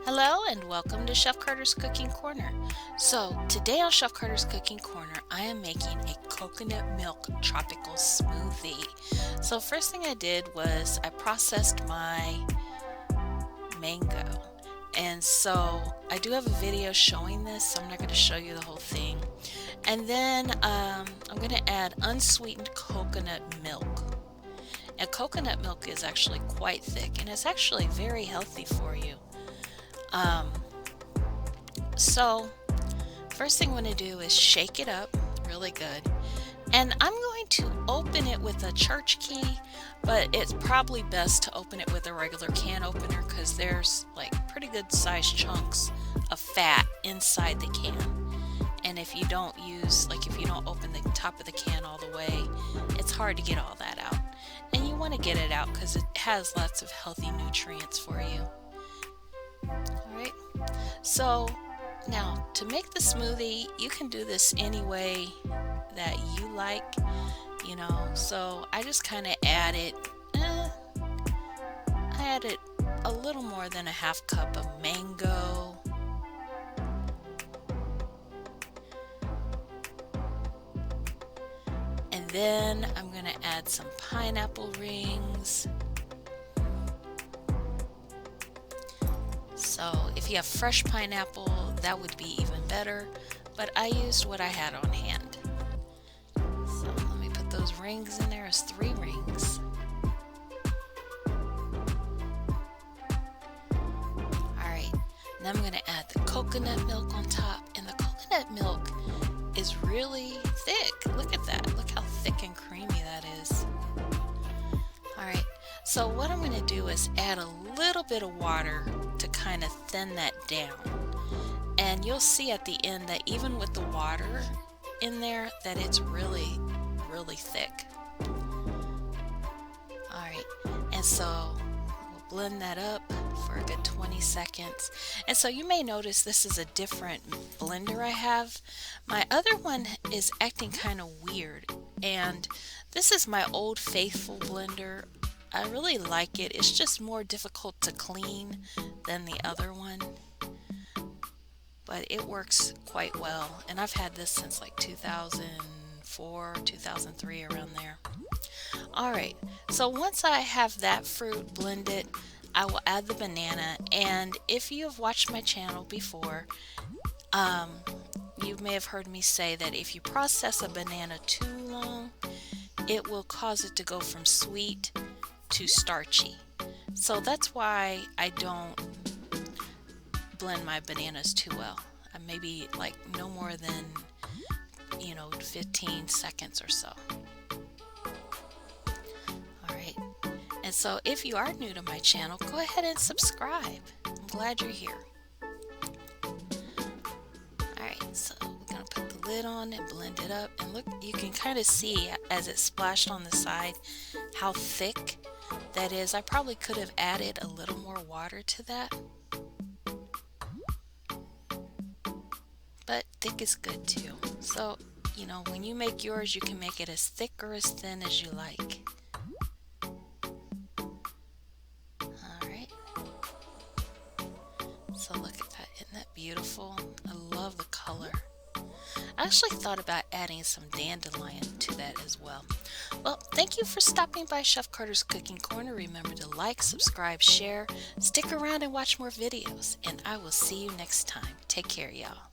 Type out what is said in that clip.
Hello and welcome to Chef Carter's Cooking Corner. So today on Chef Carter's Cooking Corner, I am making a coconut milk tropical smoothie. So first thing I did was I processed my mango. And so I do have a video showing this, so I'm not going to show you the whole thing. And then I'm going to add unsweetened coconut milk. And coconut milk is actually quite thick and it's actually very healthy for you. So first thing I'm going to do is shake it up really good. And I'm going to open it with a church key, but it's probably best to open it with a regular can opener because there's like pretty good sized chunks of fat inside the can. And if you don't open the top of the can all the way, it's hard to get all that out. And you want to get it out because it has lots of healthy nutrients for you. Alright, so now to make the smoothie, you can do this any way that you like, so I just kind of added a little more than a half cup of mango, and then I'm going to add some pineapple rings. So if you have fresh pineapple, that would be even better, but I used what I had on hand. So let me put those rings in there as 3 rings. Alright, now I'm going to add the coconut milk on top, and the coconut milk is really thick. Look at that. Look how thick and creamy that is. Alright, so what I'm going to do is add a little bit of water to kind of thin that down. And you'll see at the end that even with the water in there, that it's really, really thick. Alright, and so we'll blend that up for a good 20 seconds. And so you may notice this is a different blender I have. My other one is acting kind of weird, and this is my Old Faithful blender. I really like it. It's just more difficult to clean than the other one, but it works quite well, and I've had this since like 2004, 2003, around there. Alright, so once I have that fruit blended, I will add the banana, and if you have watched my channel before, you may have heard me say that if you process a banana too long, it will cause it to go from sweet to starchy. So that's why I don't blend my bananas too well. Maybe like no more than 15 seconds or so. Alright, and so if you are new to my channel, go ahead and subscribe. I'm glad you're here. Alright, so we're going to put the lid on and blend it up, and look, you can kind of see as it splashed on the side how thick that is. I probably could have added a little more water to that, but thick is good too. So, when you make yours, you can make it as thick or as thin as you like. Alright. So look at that. Isn't that beautiful? I love the color. I actually thought about adding some dandelion to that as well. Well, thank you for stopping by Chef Carter's Cooking Corner. Remember to like, subscribe, share, stick around and watch more videos, and I will see you next time. Take care, y'all.